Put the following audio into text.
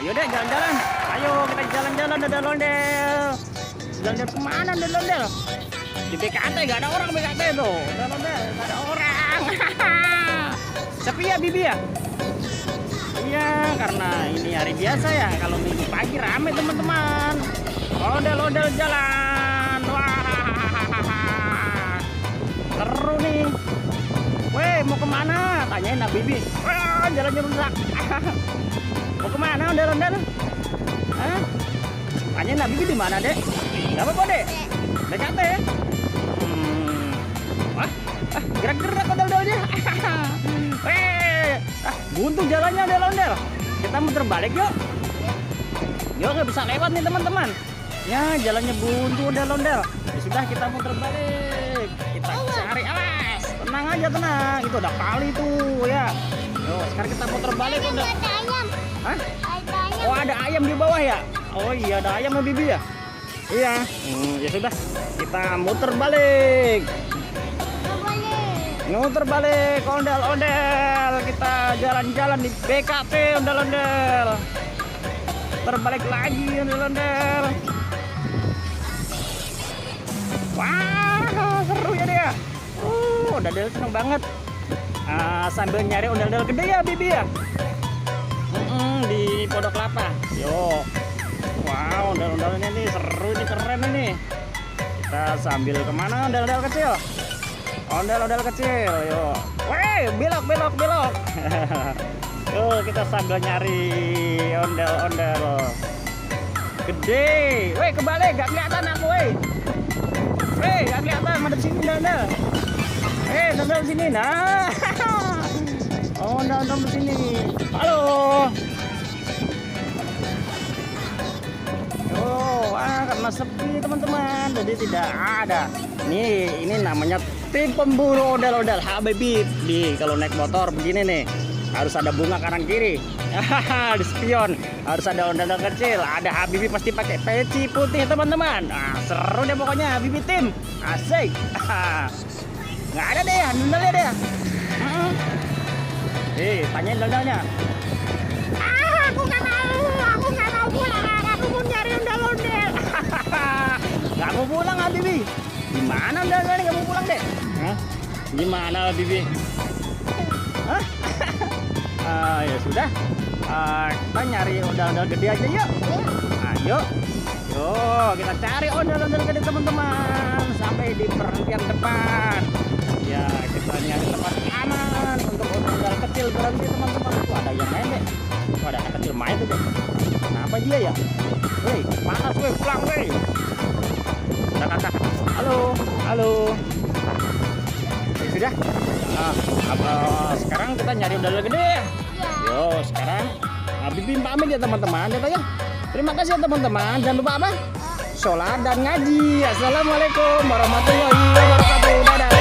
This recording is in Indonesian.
Ayo deh jalan-jalan. Ayo kita jalan-jalan ondel-ondel. Jalan-jalan kemana ondel-ondel? Di BKT gak ada orang BKT tuh. Ondel-ondel gak ada orang. Sepi ya Bibi ya? Iya, karena ini hari biasa ya. Kalau minggu pagi rame teman-teman. Ondel-ondel jalan. Wah, seru nih. Weh, mau kemana? Tanyain Nak Bibi. Wah, jalannya rusak. Mau kemana ondel-ondel? Hah? Tanyain Nak Bibi di mana, Dek? Gak apa-apa, Dek. BKT ya? Wah, gerak-gerak ondel-ondelnya. Weh, buntu jalannya ondel-ondel. Kita muter balik yuk. Yuk, nggak bisa lewat nih teman-teman. Ya, jalannya buntu ondel-ondel. Ya sudah, kita muter balik. Kita cari alas. Tenang aja, tenang. Itu ada kali tuh ya. Yuk, sekarang kita muter balik ondel. Ada ayam. Hah? Ada ayam. Oh, ada ayam di bawah ya? Oh iya, ada ayam sama Bibi ya? Iya. Ya sudah, kita muter balik. Muter balik ondel-ondel. Kita jalan-jalan di BKT ondel-ondel. Terbalik lagi ondel-ondel. Wah, seru ya dia. Ondel-ondel seneng banget. Sambil nyari ondel-ondel gede ya Bibi ya. Di Pondok Kelapa. Yo. Wow, ondel-ondelnya nih seru, ini keren ini. Kita sambil kemana ondel-ondel kecil? Ondel-ondel kecil, yuk. Weh, belok. Yuk, kita sambil nyari ondel-ondel gede. Weh, kebalik, gak kelihatan aku, weh. Weh, gak kelihatan, madep sini ondel. Ondel sini, nah. Ondel sini. Halo. Karena sepi teman-teman, jadi tidak ada. Ini namanya tim pemburu ondel-ondel Habibie. Kalau naik motor begini nih, harus ada bunga kanan kiri. Di spion harus ada ondel-ondel kecil. Ada Habibie pasti pakai peci putih teman-teman. Nah, seru deh pokoknya Habibie tim. Asik. Nggak ada deh ondel-ondelnya deh. Tanyain ondel-ondelnya. Aku nggak mau pulang. Aku mau nyari ondel-ondel. Nggak mau pulang Habibie. Gimana ondel-ondel nggak mau pulang deh? Hah? Gimana Habibie? Hah? Ya sudah. Kita nyari ondel-ondel gede aja yuk. Ayo. Yuk, kita cari ondel-ondel gede teman-teman sampai di perhentian depan. Ya, kita nyari tempat aman untuk ondel-ondel kecil berhenti teman-teman. Tuh ada yang main deh. Tuh ada anak kecil main tuh deh. Kenapa dia ya? Woi, panas woi, pulang woi. Kata, halo. Ya sudah. Sekarang kita nyari ondel gede ya. Yo, sekarang Habibie pamit ya teman-teman. Ya. Terima kasih ya teman-teman. Jangan lupa apa? Sholat dan ngaji. Assalamualaikum warahmatullahi wabarakatuh. Dadah.